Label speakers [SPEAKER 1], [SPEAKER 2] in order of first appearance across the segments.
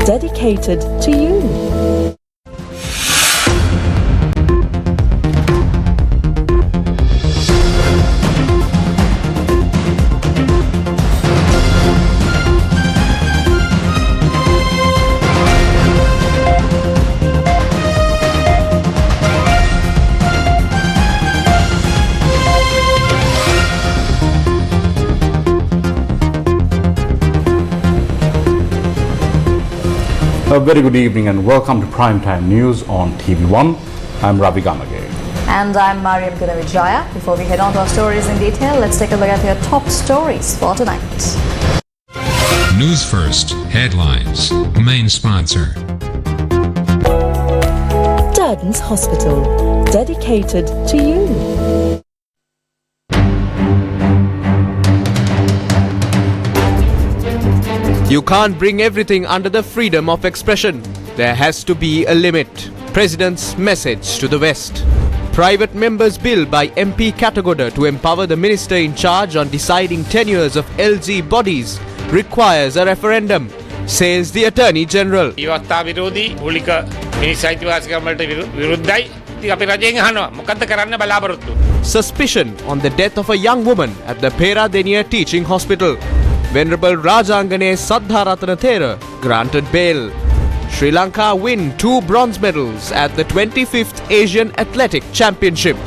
[SPEAKER 1] dedicated to you.
[SPEAKER 2] A very good evening and welcome to Primetime News on TV1. I'm Degama.
[SPEAKER 3] And I'm Madinagode Road. Before we head on to our stories in detail, let's take a look at your top stories for tonight.
[SPEAKER 4] News first, headlines. Main sponsor.
[SPEAKER 1] Durden's Hospital, dedicated to you.
[SPEAKER 5] You can't bring everything under the freedom of expression. There has to be a limit. President's message to the West. Private members' bill by MP Madinagode to empower the minister in charge on deciding tenures of LG bodies requires a referendum, says the Attorney General. Suspicion on the death of a young woman at the Peradeniya Teaching Hospital. Venerable Rajangane Senaratne granted bail. Sri Lanka win 2 bronze medals at the 25th Asian Athletic Championship.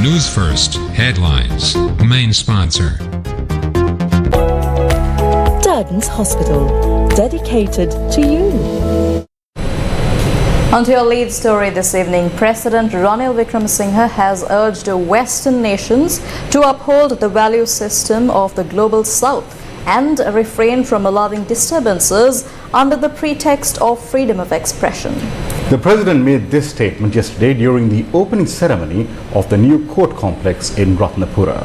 [SPEAKER 4] News first, headlines. Main sponsor.
[SPEAKER 1] Durden's Hospital, dedicated to you.
[SPEAKER 3] On to your lead story this evening, President Ranil Wickremesinghe has urged Western nations to uphold the value system of the Global South and refrain from allowing disturbances under the pretext of freedom of expression.
[SPEAKER 2] The President made this statement yesterday during the opening ceremony of the new court complex in Ratnapura.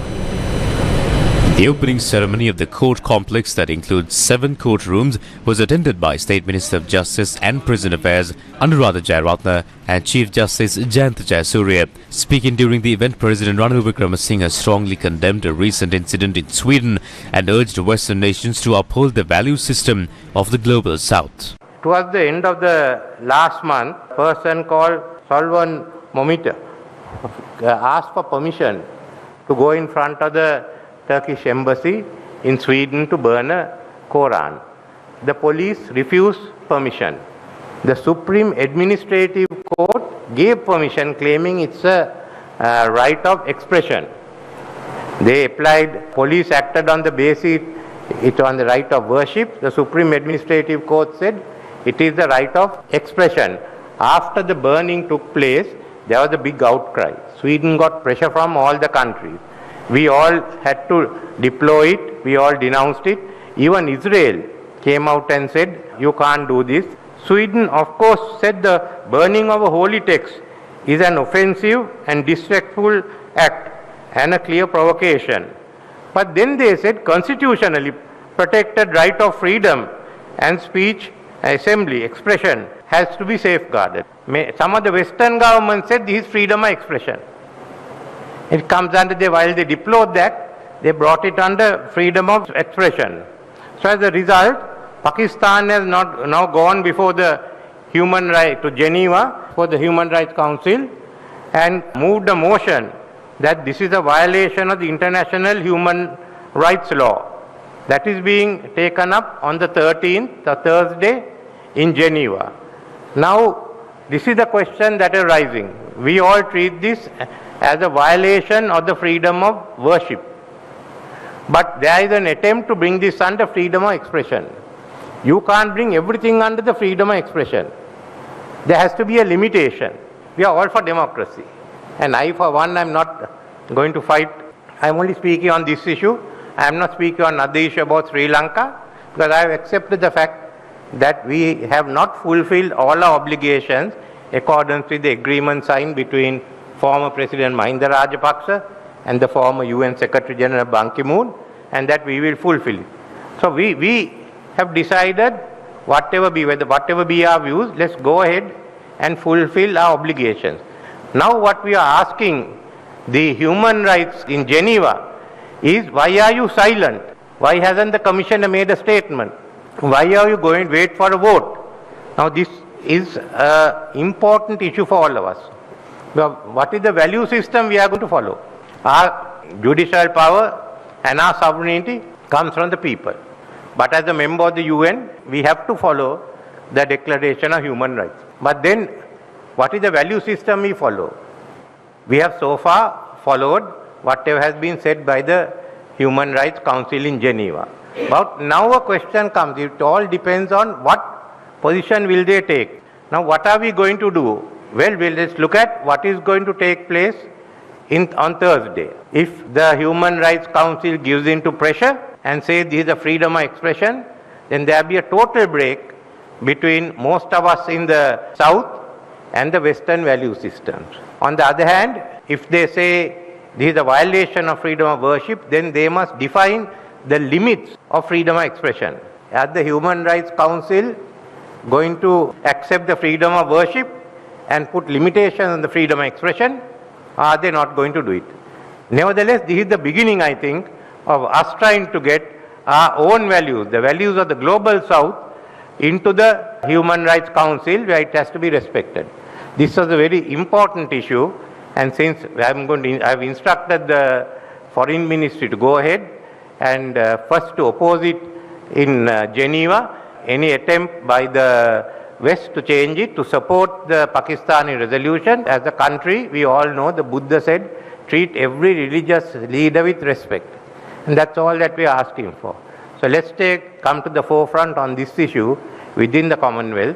[SPEAKER 6] The opening ceremony of the court complex that includes 7 courtrooms was attended by State Minister of Justice and Prison Affairs Anuradha Jayaratne and Chief Justice Jayanta Jayasuriya. Speaking during the event, President Ranil Wickremesinghe strongly condemned a recent incident in Sweden and urged Western nations to uphold the value system of the Global South.
[SPEAKER 7] Towards the end of the last month, a person called Solvan Momita asked for permission to go in front of the Turkish embassy in Sweden to burn a Quran. The police refused permission. The Supreme Administrative Court gave permission, claiming it's a right of expression. They applied, police acted on the basis it on the right of worship. The Supreme Administrative Court said it is the right of expression. After the burning took place, there was a big outcry. Sweden got pressure from all the countries. We all had to deploy it, we all denounced it. Even Israel came out and said, you can't do this. Sweden, of course, said the burning of a holy text is an offensive and disrespectful act and a clear provocation. But then they said constitutionally protected right of freedom and speech, assembly, expression has to be safeguarded. Some of the Western governments said this is freedom of expression. It comes under while they deplored that, they brought it under freedom of expression. So as a result, Pakistan has now gone before the Human Rights to Geneva for the Human Rights Council and moved a motion that this is a violation of the international human rights law. That is being taken up on the 13th, the Thursday, in Geneva. Now, this is the question that is rising. We all treat this as a violation of the freedom of worship. But there is an attempt to bring this under freedom of expression. You can't bring everything under the freedom of expression. There has to be a limitation. We are all for democracy. And I, for one, am not going to fight. I am only speaking on this issue. I am not speaking on another issue about Sri Lanka, because I have accepted the fact that we have not fulfilled all our obligations according to the agreement signed between former President Mahinda Rajapaksa and the former UN Secretary General Ban Ki-moon, and that we will fulfill it. So we have decided whatever be our views, let's go ahead and fulfill our obligations. Now what we are asking the human rights in Geneva is, why are you silent? Why hasn't the commissioner made a statement? Why are you going to wait for a vote? Now this is an important issue for all of us. Now, what is the value system we are going to follow? Our judicial power and our sovereignty comes from the people. But as a member of the UN, we have to follow the Declaration of Human Rights. But then, what is the value system we follow? We have so far followed whatever has been said by the Human Rights Council in Geneva. But now a question comes, it all depends on what position will they take. Now what are we going to do? Well, let's look at what is going to take place on Thursday. If the Human Rights Council gives in to pressure and says this is a freedom of expression, then there will be a total break between most of us in the South and the Western value systems. On the other hand, if they say this is a violation of freedom of worship, then they must define the limits of freedom of expression. Are the Human Rights Council going to accept the freedom of worship and put limitations on the freedom of expression? Or are they not going to do it? Nevertheless, this is the beginning, I think, of us trying to get our own values, the values of the global South, into the Human Rights Council where it has to be respected. This was a very important issue, and since I've instructed the Foreign Ministry to go ahead and first to oppose it in Geneva, any attempt by the West to change it, to support the Pakistani resolution. As a country, we all know the Buddha said, treat every religious leader with respect. And that's all that we are asking for. So let's come to the forefront on this issue within the Commonwealth.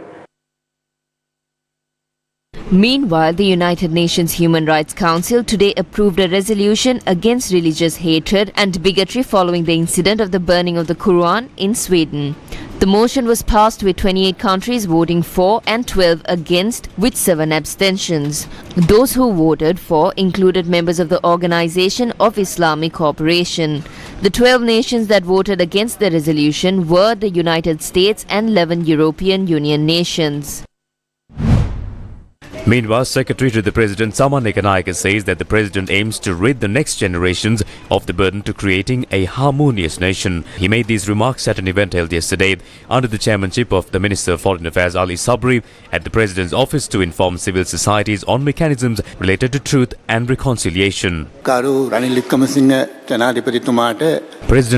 [SPEAKER 8] Meanwhile, the United Nations Human Rights Council today approved a resolution against religious hatred and bigotry following the incident of the burning of the Quran in Sweden. The motion was passed with 28 countries voting for and 12 against, with 7 abstentions. Those who voted for included members of the Organization of Islamic Cooperation. The 12 nations that voted against the resolution were the United States and 11 European Union nations.
[SPEAKER 6] Meanwhile, Secretary to the President Saman Ekanayake says that the President aims to rid the next generations of the burden to creating a harmonious nation. He made these remarks at an event held yesterday under the chairmanship of the Minister of Foreign Affairs Ali Sabri at the President's office to inform civil societies on mechanisms related to truth and reconciliation. President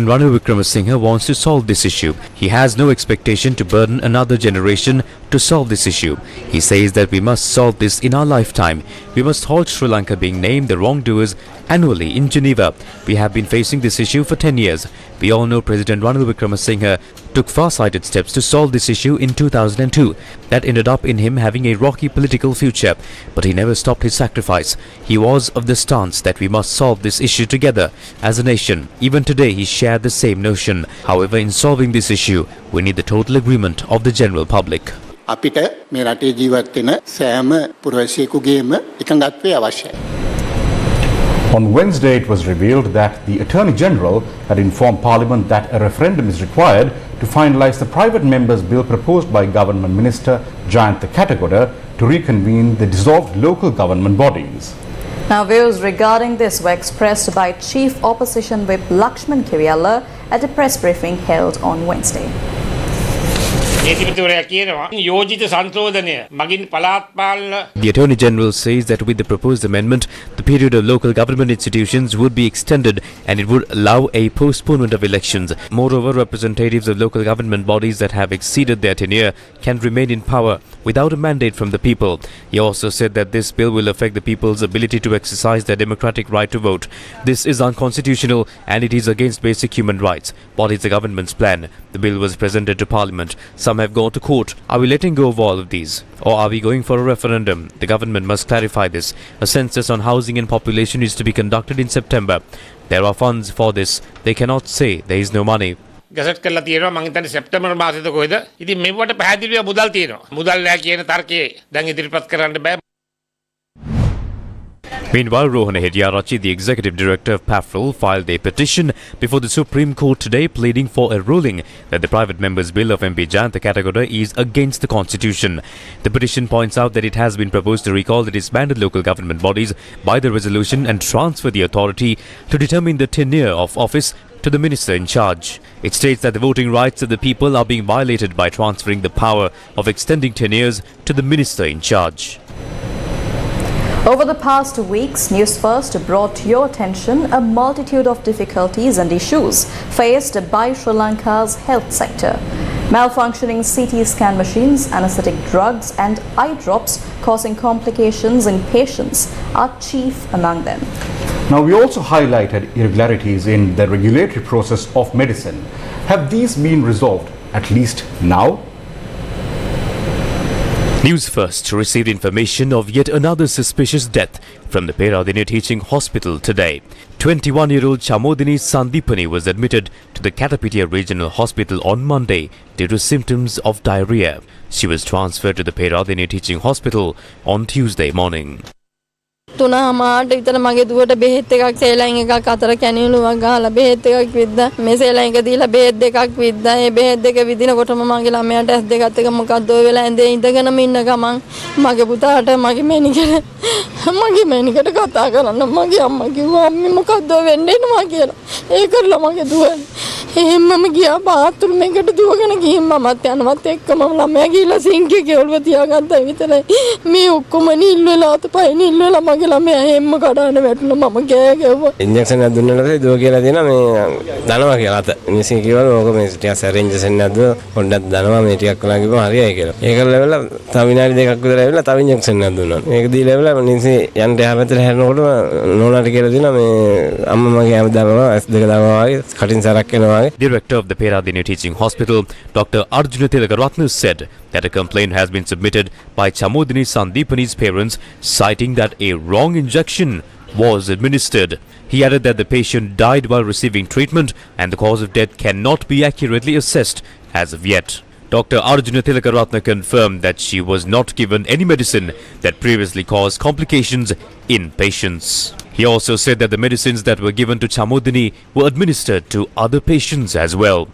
[SPEAKER 6] Ranil Wickremesinghe wants to solve this issue. He has no expectation to burden another generation to solve this issue. He says that we must solve this in our lifetime. We must halt Sri Lanka being named the wrongdoers annually in Geneva. We have been facing this issue for 10 years. We all know President Ranil Wickremesinghe took far-sighted steps to solve this issue in 2002. That ended up in him having a rocky political future, but he never stopped his sacrifice. He was of the stance that we must solve this issue together as a nation. Even today he shared the same notion. However, in solving this issue, we need the total agreement of the general public.
[SPEAKER 9] අපිට මේ රටේ ජීවත් වෙන සෑම පුරවැසියෙකුගේම එකඟත්වය අවශ්‍යයි.
[SPEAKER 2] On Wednesday, it was revealed that the Attorney General had informed Parliament that a referendum is required to finalise the private members' bill proposed by Government Minister Rajitha to reconvene the dissolved local government bodies.
[SPEAKER 3] Now, views regarding this were expressed by Chief Opposition Whip Lakshman Kiriella at a press briefing held on Wednesday.
[SPEAKER 6] The Attorney General says that with the proposed amendment, the period of local government institutions would be extended and it would allow a postponement of elections. Moreover, representatives of local government bodies that have exceeded their tenure can remain in power without a mandate from the people. He also said that this bill will affect the people's ability to exercise their democratic right to vote. This is unconstitutional and it is against basic human rights. What is the government's plan? The bill was presented to Parliament. Some have gone to court. Are we letting go of all of these? Or are we going for a referendum? The government must clarify this. A census on housing and population is to be conducted in September. There are funds for this. They cannot say there is no money.
[SPEAKER 10] Gazette කරලා තියෙනවා මම හිතන්නේ සෙප්තැම්බර් මාසෙද කොහෙද ඉතින් මෙවට පැහැදිලිව මුදල් තියෙනවා මුදල් නැහැ කියන තර්කයේ දැන් ඉදිරිපත් කරන්න බෑ.
[SPEAKER 6] Meanwhile, Rohana Hediarachi, the executive director of PAFRIL, filed a petition before the Supreme Court today pleading for a ruling that the private members' bill of MP Jayantha is against the constitution. The petition points out that it has been proposed to recall the disbanded local government bodies by the resolution and transfer the authority to determine the tenure of office to the minister in charge. It states that the voting rights of the people are being violated by transferring the power of extending tenures to the minister in charge.
[SPEAKER 3] Over the past weeks, News First brought to your attention a multitude of difficulties and issues faced by Sri Lanka's health sector. Malfunctioning CT scan machines, anesthetic drugs and eye drops causing complications in patients are chief among them.
[SPEAKER 2] Now, we also highlighted irregularities in the regulatory process of medicine. Have these been resolved, at least now?
[SPEAKER 6] News First received information of yet another suspicious death from the Peradeniya Teaching Hospital today. 21-year-old Chamodini Sandipani was admitted to the Katapitiya Regional Hospital on Monday due to symptoms of diarrhea. She was transferred to the Peradeniya Teaching Hospital on Tuesday morning.
[SPEAKER 11] 3:00 විතර මගේ දුවට බෙහෙත් එකක් saline එකක් අතර කැණිවලුවක් ගහලා බෙහෙත් එකක් විද්දා මේ සේලයින් එක දීලා බෙහෙත් දෙකක් විද්දා ඒ බෙහෙත් දෙක විදිනකොටම මගේ ළමයාට ඇස් දෙකත් එක මොකද්ද ඔය වෙලා ඇඳේ ඉඳගෙනම ඉන්න ගමන් මගේ පුතාට මගේ මේනිකට කතා කරන්න මගේ අම්මා කිව්වා අම්මේ මොකද්ද වෙන්නේ නෝ කියලා ඒකලා මගේ දුව එහෙමම ගියා බාත්රූම් එකට දුවගෙන ගිහින් මමත් යනවත් එක්කම ළමයා ගිහලා සිංක් එකේ ඔළුව තියාගත්තා විතරයි මේ ඔක්කොම නිල් වෙලා අතපය නිල් වෙලා මගේ ළමයා හැම කඩාන වැටුණා මම ගෑ ගැව්වා
[SPEAKER 12] ඉන්ජෙක්ෂන් එකක් දුන්නා නැත්නම් දුව කියලා දෙනවා මේ දනවා කියලා අත මිනිස්සු කිව්වලු ඕක මේ ටිකක් සැර ඉන්ජෙක්ෂන් එකක් දුව පොඩ්ඩක් දනවා මේ ටිකක් කළා කිව්වම හරියයි කියලා ඒක ලෙවලා තව විනාඩි දෙකක් විතර ඇවිල්ලා තව ඉන්ජෙක්ෂන් එකක් දුන්නා මේක දීලා ඇවිල්ලා මිනිස්සු යන්න එහා පැත්තට හැරෙනකොටම නෝනාට කියලා දෙනවා මේ අම්මා මගේ හැම දනවා ඇස් දෙක දනවා වගේ කටින් සරක් එනවා වගේ.
[SPEAKER 6] Director of the Peradeniya Teaching Hospital, Dr. Rajitha said that a complaint has been submitted by Chamodini Sandipani's parents citing that a wrong injection was administered. He added that the patient died while receiving treatment and the cause of death cannot be accurately assessed as of yet. Dr. Arjuna Tilakaratne confirmed that she was not given any medicine that previously caused complications in patients. He also said that the medicines that were given to Chamodini were administered to other patients as well.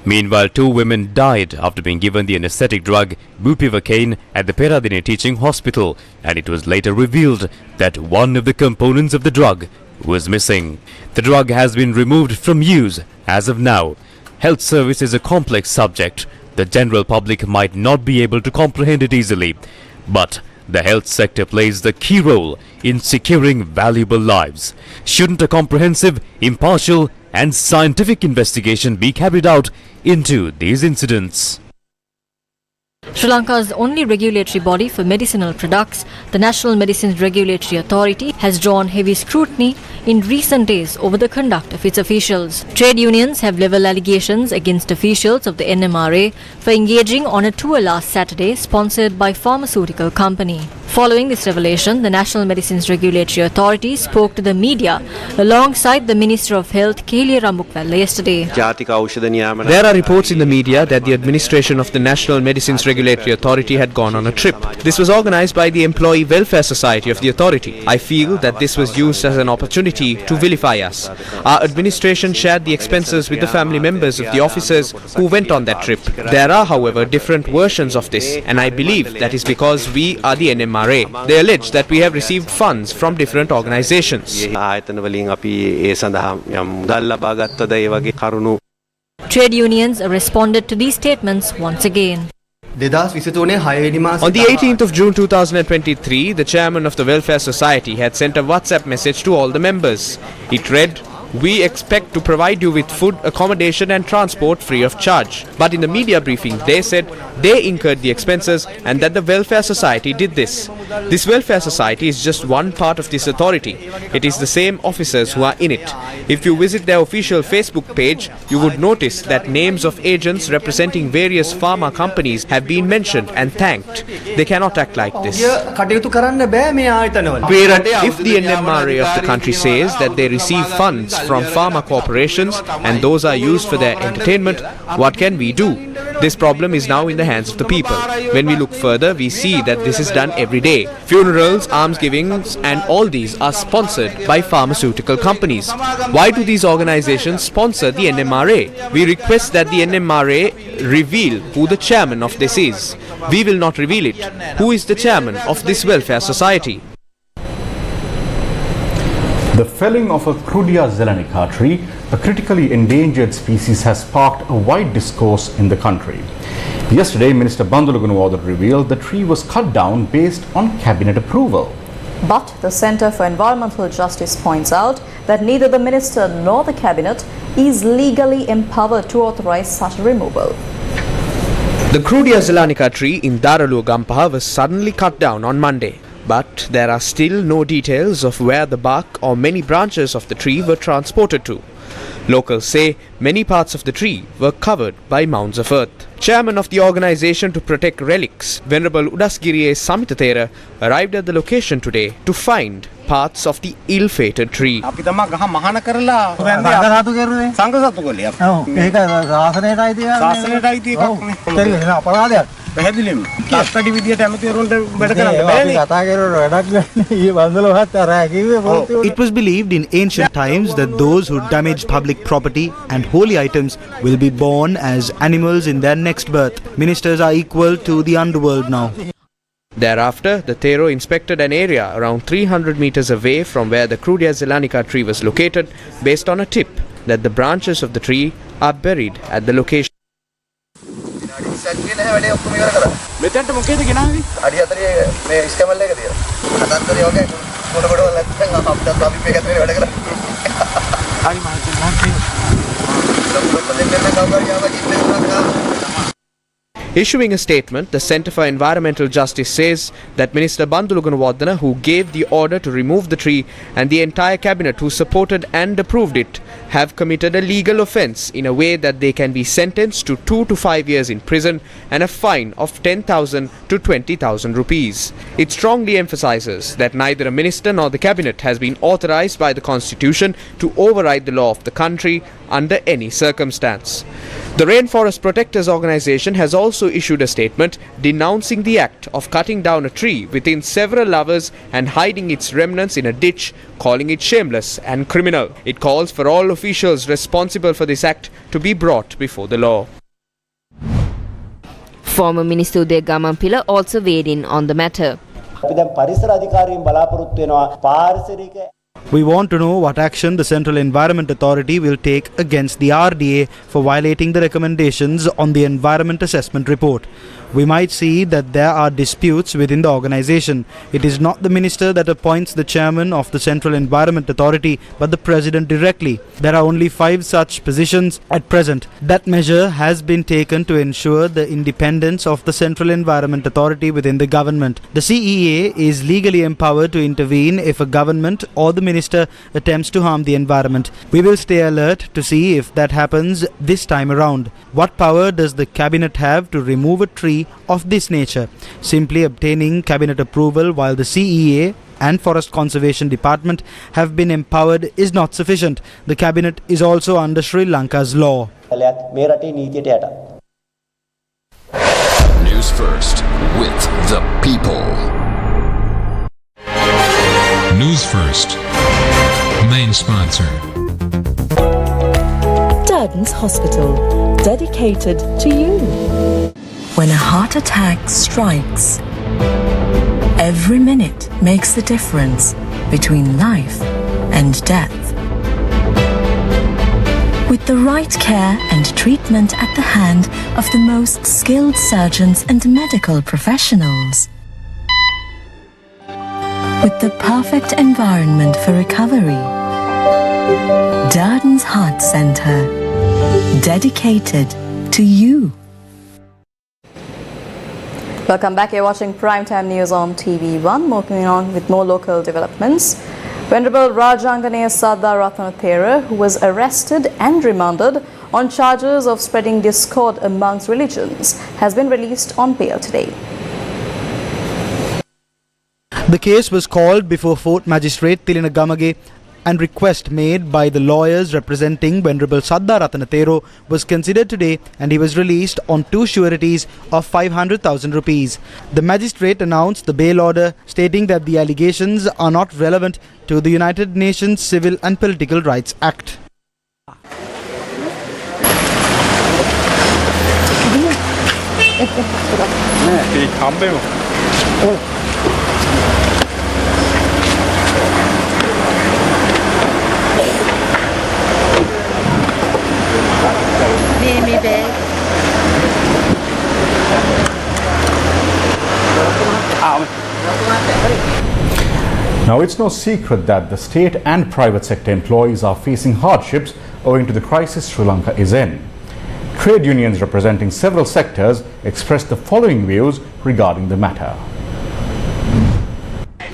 [SPEAKER 6] Meanwhile, 2 women died after being given the anesthetic drug bupivacaine at the Peradeniya Teaching Hospital, and it was later revealed that one of the components of the drug was missing. The drug has been removed from use as of now. Health service is a complex subject. The general public might not be able to comprehend it easily, but the health sector plays the key role in securing valuable lives. Shouldn't a comprehensive, impartial and scientific investigation be carried out into these incidents?
[SPEAKER 13] Sri Lanka's only regulatory body for medicinal products, the National Medicines Regulatory Authority, has drawn heavy scrutiny in recent days over the conduct of its officials. Trade unions have leveled allegations against officials of the NMRA for engaging on a tour last Saturday sponsored by pharmaceutical company. Following this revelation, the National Medicines Regulatory Authority spoke to the media alongside the Minister of Health, Keliya Rambukwella, yesterday.
[SPEAKER 5] There are reports in the media that the administration of the National Medicines Regulatory Authority had gone on a trip. This was organized by the Employee Welfare Society of the authority. I feel that this was used as an opportunity to vilify us. Our administration shared the expenses with the family members of the officers who went on that trip. There are, however, different versions of this, and I believe that is because we are the NMRA. They allege that we have received funds from different organizations.
[SPEAKER 13] Trade unions responded to these statements once again.
[SPEAKER 5] On the 18th of June 2023, the chairman of the Welfare Society had sent a WhatsApp message to all the members. It read, "We expect to provide you with food, accommodation and transport free of charge." But in the media briefing, they said they incurred the expenses and that the Welfare Society did this. This Welfare Society is just one part of this authority. It is the same officers who are in it. If you visit their official Facebook page, you would notice that names of agents representing various pharma companies have been mentioned and thanked. They cannot act like this. If the NMRA of the country says that they receive funds from pharma corporations and those are used for their entertainment, what can we do? This problem is now in the hands of the people. When we look further, we see that this is done every day. Funerals, almsgivings and all these are sponsored by pharmaceutical companies. Why do these organizations sponsor the NMRA? We request that the NMRA reveal who the chairman of this is. We will not reveal it. Who is the chairman of this welfare society?
[SPEAKER 2] The felling of a crudia zelana tree a critically endangered species has sparked a wide discourse in the country. Yesterday, Minister Bandulugunawada revealed the tree was cut down based on cabinet approval.
[SPEAKER 3] But the Centre for Environmental Justice points out that neither the minister nor the cabinet is legally empowered to authorize such a removal.
[SPEAKER 5] The crudia zelana tree in Daralu Gampaha was suddenly cut down on Monday. But there are still no details of where the bark or many branches of the tree were transported to. Locals say many parts of the tree were covered by mounds of earth. Chairman of the Organisation to Protect Relics, Venerable Udasgiriye Samithathera, arrived at the location today to find parts of the ill-fated tree.
[SPEAKER 14] It was believed in ancient times that those who damage public property and holy items will be born as animals in their next birth. Ministers are equal to the underworld now.
[SPEAKER 5] Thereafter, the Thero inspected an area around 300 meters away from where the crudia zelana tree was located based on a tip that the branches of the tree are buried at the location. Issuing a statement, the Centre for Environmental Justice says that Minister Bandulugunawada, who gave the order to remove the tree, and the entire cabinet who supported and approved it, have committed a legal offence in a way that they can be sentenced to 2 to 5 years in prison and a fine of 10,000 to 20,000 rupees. It strongly emphasises that neither a minister nor the cabinet has been authorised by the Constitution to override the law of the country under any circumstance. The Rainforest Protectors Organisation has also issued a statement denouncing the act of cutting down a tree within several hours and hiding its remnants in a ditch, calling it shameless and criminal. It calls for all officials responsible for this act to be brought before the law.
[SPEAKER 8] Former Minister Degama also weighed in on the matter.
[SPEAKER 14] We want to know what action the Central Environment Authority will take against the RDA for violating the recommendations on the Environment Assessment Report. We might see that there are disputes within the organisation. It is not the minister that appoints the chairman of the Central Environment Authority, but the president directly. There are only 5 such positions at present. That measure has been taken to ensure the independence of the Central Environment Authority within the government. The CEA is legally empowered to intervene if a government or the minister attempts to harm the environment. We will stay alert to see if that happens this time around. What power does the cabinet have to remove a tree of this nature? Simply obtaining cabinet approval while the CEA and Forest Conservation Department have been empowered is not sufficient. The cabinet is also under Sri Lanka's law.
[SPEAKER 15] News first with the people.
[SPEAKER 4] News First. Main sponsor.
[SPEAKER 1] Durden's Hospital, dedicated to you. When a heart attack strikes, every minute makes the difference between life and death. With the right care and treatment at the hand of the most skilled surgeons and medical professionals. With the perfect environment for recovery. Durden's Heart Centre, dedicated to you.
[SPEAKER 3] Welcome back. You're watching Primetime News on TV1. Moving on with more local developments. Venerable Rajanganaya Senaratne Thera, who was arrested and remanded on charges of spreading discord amongst religions, has been released on bail today.
[SPEAKER 14] The case was called before Fort Magistrate Degama, and request made by the lawyers representing Venerable Senaratne Thera was considered today, and he was released on 2 sureties of 500,000 rupees. The magistrate announced the bail order, stating that the allegations are not relevant to the United Nations Civil and Political Rights Act.
[SPEAKER 16] me bag.
[SPEAKER 2] Now, it's no secret that the state and private sector employees are facing hardships owing to the crisis Sri Lanka is in. Trade unions representing several sectors expressed the following views regarding the matter.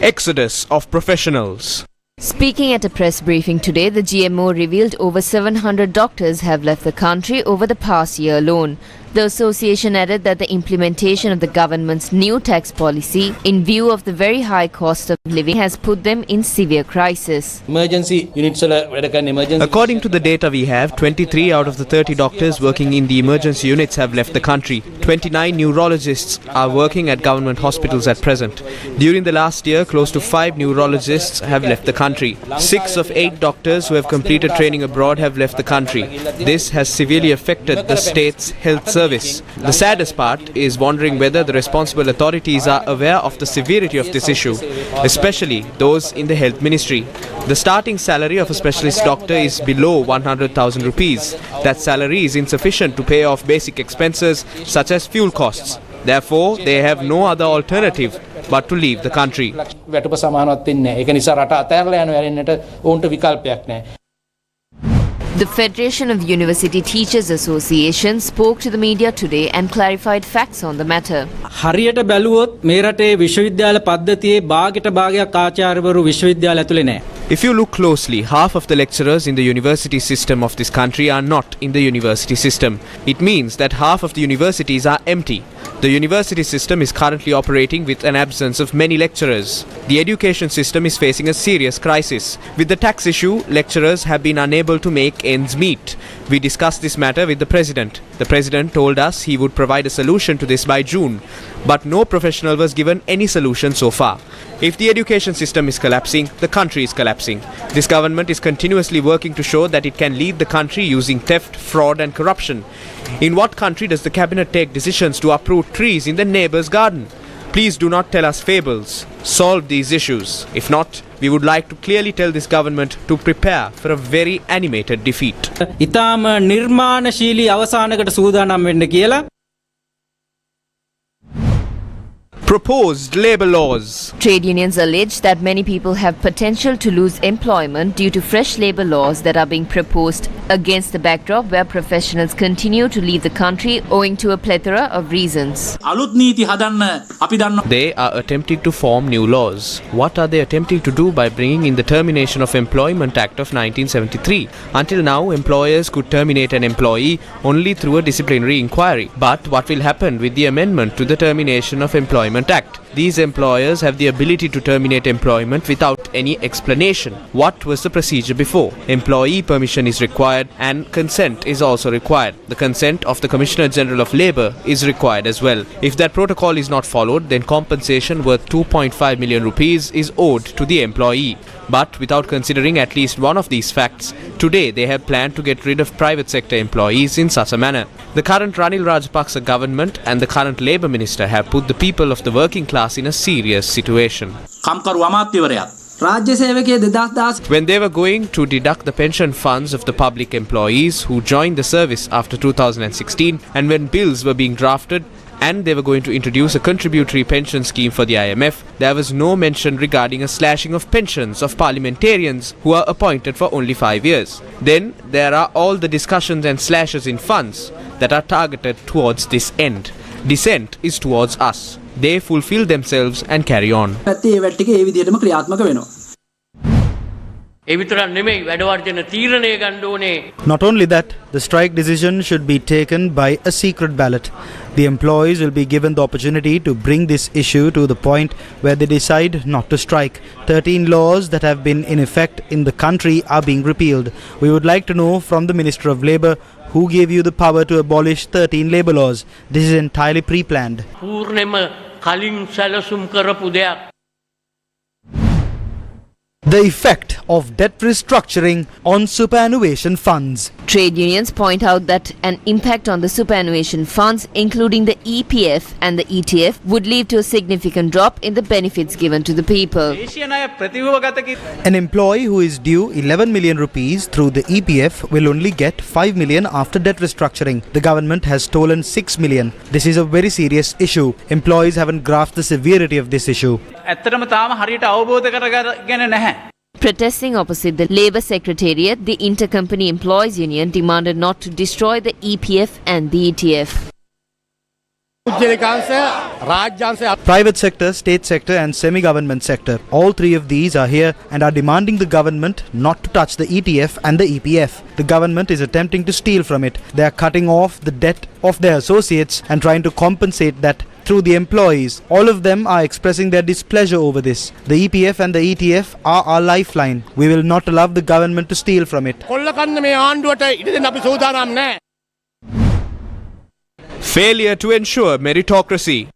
[SPEAKER 5] Exodus of professionals.
[SPEAKER 8] Speaking at a press briefing today, the GMO revealed over 700 doctors have left the country over the past year alone. The association added that the implementation of the government's new tax policy, in view of the very high cost of living, has put them in severe crisis.
[SPEAKER 17] According
[SPEAKER 5] to the data we have, 23 out of the 30 doctors working in the emergency units have left the country. 29 neurologists are working at government hospitals at present. During the last year, close to 5 neurologists have left the country. 6 of 8 doctors who have completed training abroad have left the country. This has severely affected the state's health service. The saddest part is wondering whether the responsible authorities are aware of the severity of this issue, especially those in the health ministry. The starting salary of a specialist doctor is below 100,000 rupees. That salary is insufficient to pay off basic expenses such as fuel costs. Therefore, they have no other alternative but to leave the country.
[SPEAKER 8] The Federation of University Teachers Association spoke to the media today and clarified facts on the matter.
[SPEAKER 17] හරියට බැලුවොත් මේ රටේ විශ්වවිද්‍යාල පද්ධතියේ භාගයට භාගයක් ආචාර්යවරු විශ්වවිද්‍යාල ඇතුලේ නැහැ.
[SPEAKER 5] If you look closely, half of the lecturers in the university system of this country are not in the university system. It means that half of the universities are empty. The university system is currently operating with an absence of many lecturers. The education system is facing a serious crisis. With the tax issue, lecturers have been unable to make ends meet. We discussed this matter with the President. The President told us he would provide a solution to this by June, but no professional was given any solution so far. If the education system is collapsing, the country is collapsing. This government is continuously working to show that it can lead the country using theft, fraud and corruption. In what country does the cabinet take decisions to uproot trees in the neighbor's garden? Please do not tell us fables. Solve these issues. If not, we would like to clearly tell this government to prepare for a very animated defeat.
[SPEAKER 17] ඉතාම නිර්මාණශීලී අවසානකට සූදානම් වෙන්න කියලා.
[SPEAKER 5] Proposed labour laws.
[SPEAKER 8] Trade unions allege that many people have potential to lose employment due to fresh labour laws that are being proposed against the backdrop where professionals continue to leave the country owing to a plethora of reasons.
[SPEAKER 5] They are attempting to form new laws. What are they attempting to do by bringing in the Termination of Employment Act of 1973? Until now, employers could terminate an employee only through a disciplinary inquiry. But what will happen with the amendment to the Termination of Employment Act? These employers have the ability to terminate employment without any explanation. What was the procedure before? Employee permission is required and consent is also required. The consent of the Commissioner General of Labour is required as well. If that protocol is not followed, then compensation worth 2.5 million rupees is owed to the employee. But without considering at least one of these facts, today they have planned to get rid of private sector employees in such a manner. The current Ranil Rajapaksa government and the current Labour Minister have put the people of the working class in a serious situation. When they were going to deduct the pension funds of the public employees who joined the service after 2016, and when bills were being drafted and they were going to introduce a contributory pension scheme for the IMF, there was no mention regarding a slashing of pensions of parliamentarians who are appointed for only 5 years. Then there are all the discussions and slashes in funds that are targeted towards this end. Dissent is towards us. They fulfill themselves and carry on.
[SPEAKER 14] Not only that, the strike decision should be taken by a secret ballot. The employees will be given the opportunity to bring this issue to the point where they decide not to strike. 13 laws that have been in effect in the country are being repealed. We would like to know from the Minister of Labour, who gave you the power to abolish 13 labour laws? This is entirely pre-planned. The effect of debt restructuring on superannuation funds.
[SPEAKER 8] Trade unions point out that an impact on the superannuation funds, including the EPF and the ETF, would lead to a significant drop in the benefits given to the people.
[SPEAKER 14] An employee who is due 11 million rupees through the EPF will only get 5 million after debt restructuring. The government has stolen 6 million. This is a very serious issue. Employees haven't grasped the severity of this issue.
[SPEAKER 8] Protesting opposite the Labour Secretariat, the Intercompany Employees Union demanded not to destroy the EPF and the ETF.
[SPEAKER 14] Private sector, state sector and semi-government sector. All three of these are here and are demanding the government not to touch the ETF and the EPF. The government is attempting to steal from it. They are cutting off the debt of their associates and trying to compensate that through the employees. All of them are expressing their displeasure over this. The EPF and the ETF are our lifeline. We will not allow the government to steal from it.
[SPEAKER 5] Failure to ensure meritocracy.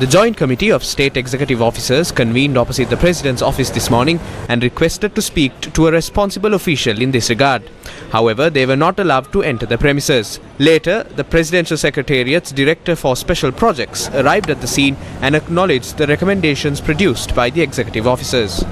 [SPEAKER 5] The Joint Committee of State Executive Officers convened opposite the President's office this morning and requested to speak to a responsible official in this regard. However, they were not allowed to enter the premises. Later, the Presidential Secretariat's Director for Special Projects arrived at the scene and acknowledged the recommendations produced by the executive officers.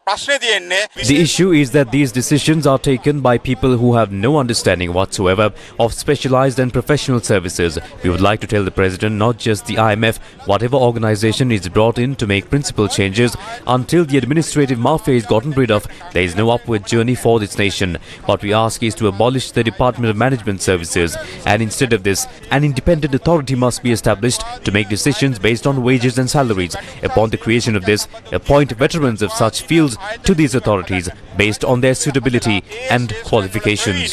[SPEAKER 6] The issue is that these decisions are taken by people who have no understanding whatsoever of specialized and professional services. We would like to tell the President, not just the IMF, whatever organization is brought in to make principal changes, until the administrative mafia is gotten rid of, there is no upward journey for this nation. What we ask is to abolish the Department of Management Services, and instead of this, an independent authority must be established to make decisions based on wages and salaries. Upon the creation of this, appoint veterans of such fields to these authorities based on their suitability and qualifications.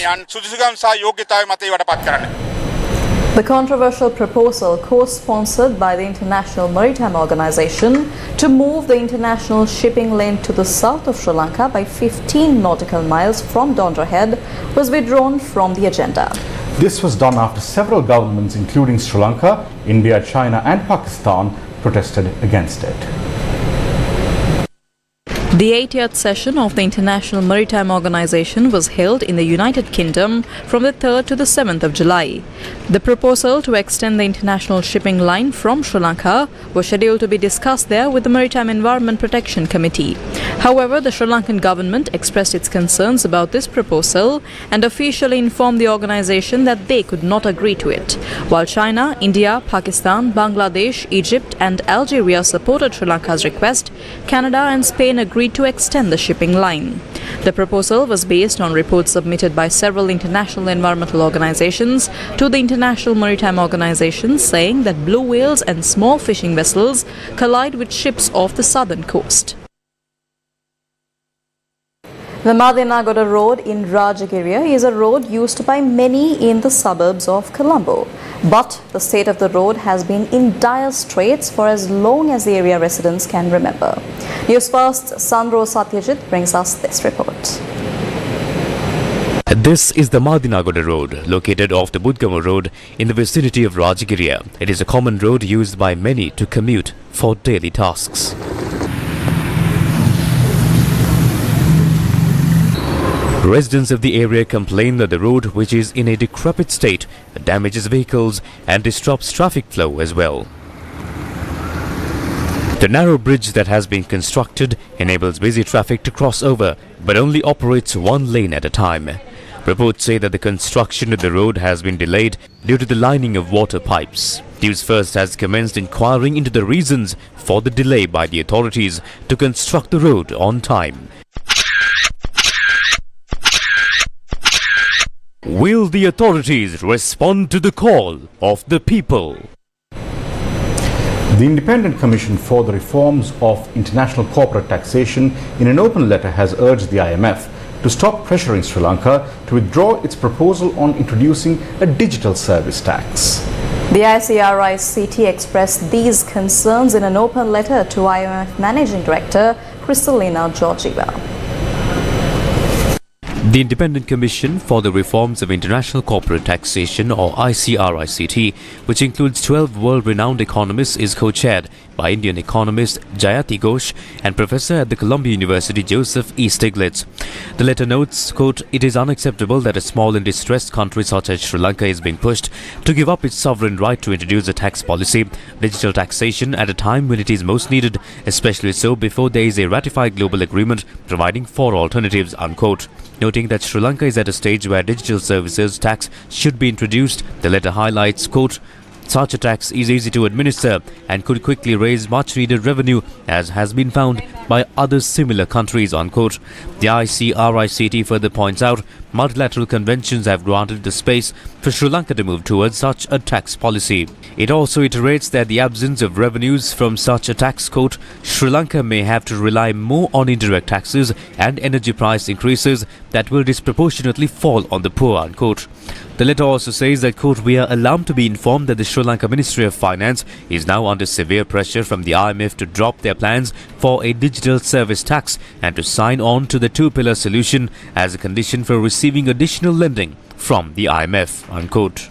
[SPEAKER 3] The controversial proposal, co-sponsored by the International Maritime Organization, to move the international shipping lane to the south of Sri Lanka by 15 nautical miles from Dondra Head, was withdrawn from the agenda.
[SPEAKER 2] This was done after several governments, including Sri Lanka, India, China and Pakistan, protested against it.
[SPEAKER 3] The 80th session of the International Maritime Organization was held in the United Kingdom from the 3rd to the 7th of July. The proposal to extend the international shipping line from Sri Lanka was scheduled to be discussed there with the Maritime Environment Protection Committee. However, the Sri Lankan government expressed its concerns about this proposal and officially informed the organization that they could not agree to it. While China, India, Pakistan, Bangladesh, Egypt and Algeria supported Sri Lanka's request, Canada and Spain agreed to extend the shipping line. The proposal was based on reports submitted by several international environmental organizations to the International Maritime Organization, saying that blue whales and small fishing vessels collide with ships off the southern coast. The Madinagode Road in Rajitha is a road used by many in the suburbs of Colombo. But the state of the road has been in dire straits for as long as the area residents can remember. News First Sandro Satyajit brings us this report.
[SPEAKER 6] This is the Madinagode Road, located off the Degama Road in the vicinity of Rajitha. It is a common road used by many to commute for daily tasks. Residents of the area complain that the road, which is in a decrepit state, damages vehicles and disrupts traffic flow as well. The narrow bridge that has been constructed enables busy traffic to cross over, but only operates one lane at a time. Reports say that the construction of the road has been delayed due to the lining of water pipes. News First has commenced inquiring into the reasons for the delay by the authorities to construct the road on time. Will the authorities respond to the call of the people?
[SPEAKER 2] The Independent Commission for the Reforms of International Corporate Taxation in an open letter has urged the IMF to stop pressuring Sri Lanka to withdraw its proposal on introducing a digital service tax.
[SPEAKER 3] The ICRICT expressed these concerns in an open letter to IMF Managing Director Kristalina Georgieva.
[SPEAKER 6] The Independent Commission for the Reforms of International Corporate Taxation, or ICRICT, which includes 12 world-renowned economists, is co-chaired by Indian economist Jayati Ghosh and professor at the Columbia University Joseph E. Stiglitz. The letter notes, quote, "It is unacceptable that a small and distressed country such as Sri Lanka is being pushed to give up its sovereign right to introduce a tax policy, digital taxation, at a time when it is most needed, especially so before there is a ratified global agreement providing 4 alternatives," unquote. Noting that Sri Lanka is at a stage where digital services tax should be introduced, the letter highlights, quote, "Such a tax is easy to administer and could quickly raise much needed revenue, as has been found by other similar countries," unquote. The ICRICT further points out multilateral conventions have granted the space for Sri Lanka to move towards such a tax policy. It also iterates that the absence of revenues from such a tax, quote, "Sri Lanka may have to rely more on indirect taxes and energy price increases that will disproportionately fall on the poor," unquote. The letter also says that, quote, "We are alarmed to be informed that the Sri Lanka Ministry of Finance is now under severe pressure from the IMF to drop their plans for a digital service tax and to sign on to the two-pillar solution as a condition for receiving additional lending from the IMF," unquote.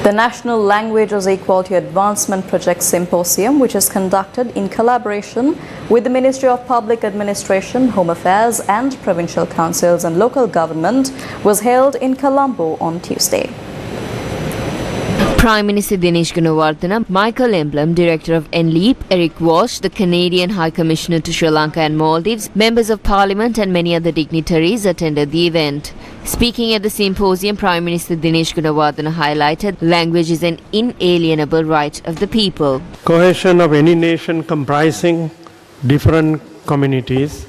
[SPEAKER 3] The National Languages Equality Advancement Project Symposium, which is conducted in collaboration with the Ministry of Public Administration, Home Affairs and Provincial Councils and Local Government, was held in Colombo on Tuesday.
[SPEAKER 8] Prime Minister Dinesh Gunawardena, Michael Emblem, Director of NLEAP, Eric Walsh, the Canadian High Commissioner to Sri Lanka and Maldives, members of Parliament and many other dignitaries attended the event. Speaking at the symposium, Prime Minister Dinesh Gunawardena highlighted language is an inalienable right of the people.
[SPEAKER 16] Cohesion of any nation comprising different communities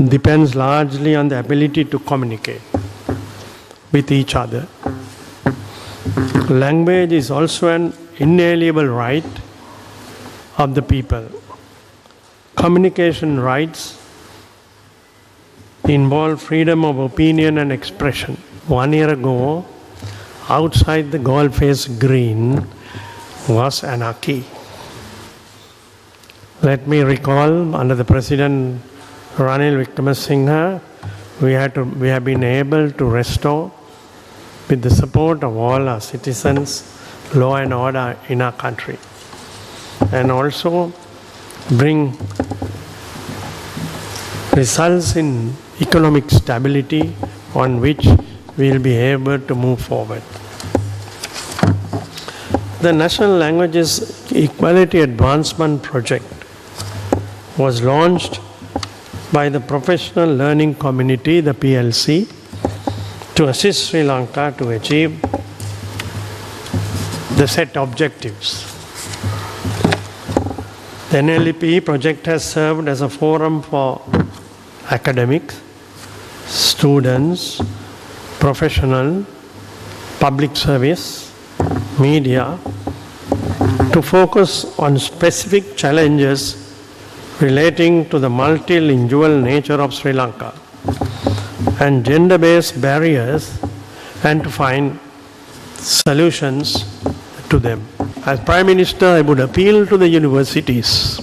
[SPEAKER 16] depends largely on the ability to communicate with each other. Language is also an inalienable right of the people. Communication rights involve freedom of opinion and expression. 1 year ago, outside the Goldface Green was anarchy. Let me recall, under the President Ranil Wickremesinghe, we have been able to restore, with the support of all our citizens, law and order in our country, and also bring results in economic stability on which we will be able to move forward. The National Languages Equality Advancement Project was launched by the Professional Learning Community, the PLC, to assist Sri Lanka to achieve the set objectives. The NLEP project has served as a forum for academics, students, professional, public service, media, to focus on specific challenges relating to the multilingual nature of Sri Lanka and gender-based barriers, and to find solutions to them. As Prime Minister, I would appeal to the universities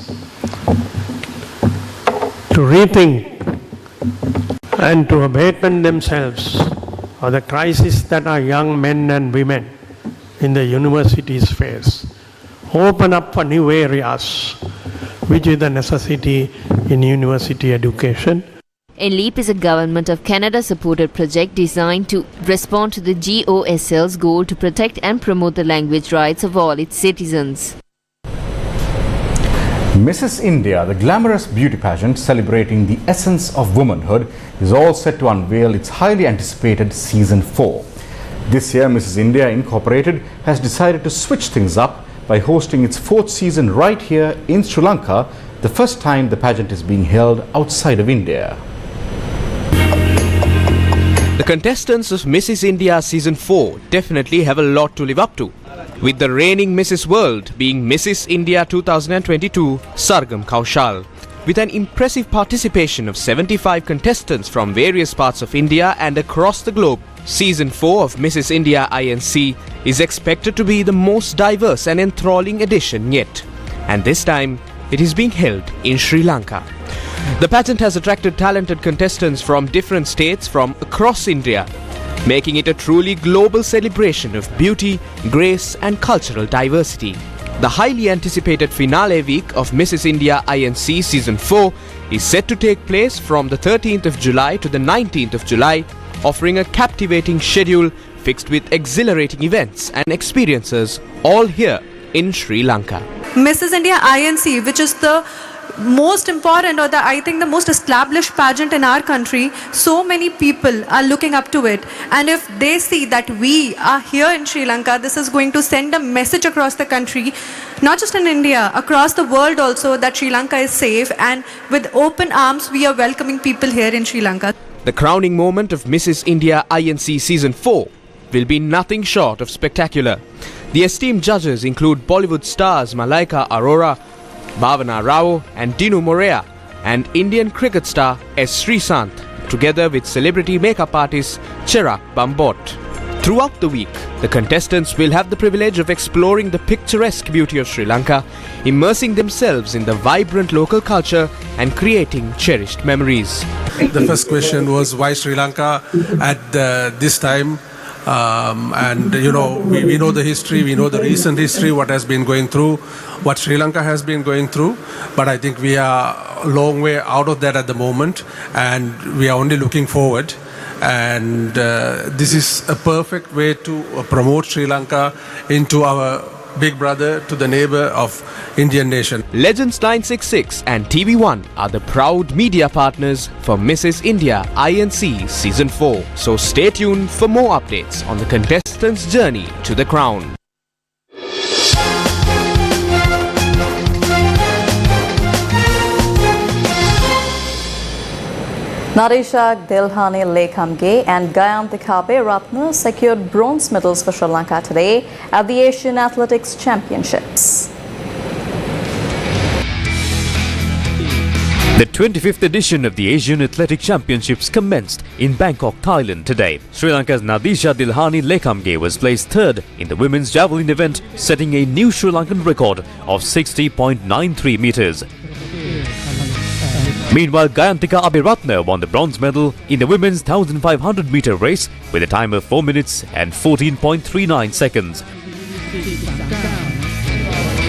[SPEAKER 16] to rethink and to abatement themselves of the crisis that our young men and women in the universities face. Open up for new areas, which is the necessity in university education.
[SPEAKER 8] NLEAP is a Government of Canada supported project designed to respond to the GOSL's goal to protect and promote the language rights of all its citizens.
[SPEAKER 2] Mrs. India, the glamorous beauty pageant celebrating the essence of womanhood, is all set to unveil its highly anticipated Season 4. This year, Mrs. India Incorporated has decided to switch things up by hosting its 4th season right here in Sri Lanka, the first time the pageant is being held outside of India.
[SPEAKER 5] The contestants of Mrs. India Season 4 definitely have a lot to live up to, with the reigning Mrs. World being Mrs. India 2022 Sargam Kaushal. With an impressive participation of 75 contestants from various parts of India and across the globe, Season 4 of Mrs. India INC is expected to be the most diverse and enthralling edition yet. And this time, it is being held in Sri Lanka. The pageant has attracted talented contestants from different states from across India, making it a truly global celebration of beauty, grace and cultural diversity. The highly anticipated finale week of Mrs. India INC Season 4 is set to take place from the 13th of July to the 19th of July, offering a captivating schedule fixed with exhilarating events and experiences, all here in Sri Lanka.
[SPEAKER 18] Mrs. India INC, which is the most important or I think the most established pageant in our country, so many people are looking up to it, and if they see that we are here in Sri Lanka, this is going to send a message across the country, not just in India, across the world also, that Sri Lanka is safe, and with open arms we are welcoming people here in Sri Lanka.
[SPEAKER 5] The crowning moment of Mrs. India INC Season 4 will be nothing short of spectacular. The esteemed judges include Bollywood stars Malaika Arora, Bhavana Rao and Dinu Morea, and Indian cricket star S. Srisant, together with celebrity makeup artist Chirag Bambot. Throughout the week, the contestants will have the privilege of exploring the picturesque beauty of Sri Lanka, immersing themselves in the vibrant local culture and creating cherished memories.
[SPEAKER 19] The first question was why Sri Lanka at this time? And you know, we know the history, we know the recent history, what has been going through, what Sri Lanka has been going through, but I think we are a long way out of that at the moment, and we are only looking forward, and this is a perfect way to promote Sri Lanka into our big brother to the neighbor of Indian nation.
[SPEAKER 5] Legends 966 and TV1 are the proud media partners for Mrs. India INC Season 4. So stay tuned for more updates on the contestants' journey to the crown.
[SPEAKER 3] Nadisha Dilhani Lekhamge and Gayantika Ratna secured bronze medals for Sri Lanka today at the Asian Athletics Championships.
[SPEAKER 6] The 25th edition of the Asian Athletic Championships commenced in Bangkok, Thailand today. Sri Lanka's Nadisha Dilhani Lekhamge was placed third in the women's javelin event, setting a new Sri Lankan record of 60.93 meters. Meanwhile, Gayantika Abhiratna won the bronze medal in the women's 1500 meter race with a time of 4 minutes and 14.39 seconds.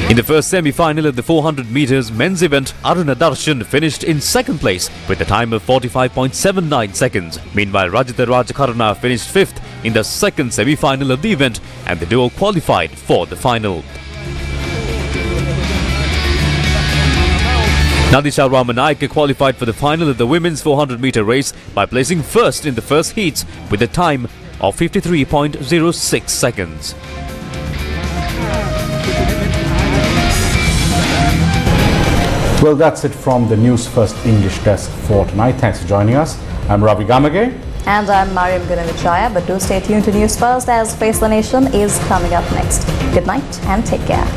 [SPEAKER 6] In the first semi-final of the 400 meters men's event, Aruna Darshan finished in second place with a time of 45.79 seconds. Meanwhile, Rajitha Rajakarna finished fifth in the second semi-final of the event, and the duo qualified for the final. Nadisha Ramanayake qualified for the final of the women's 400 meter race by placing first in the first heats with a time of 53.06 seconds.
[SPEAKER 2] Well, that's it from the News First English desk for tonight. Thanks for joining us. I'm Ravi Gamage.
[SPEAKER 3] And I'm Mariam Gunavichaya, but do stay tuned to News First as Face the Nation is coming up next. Good night and take care.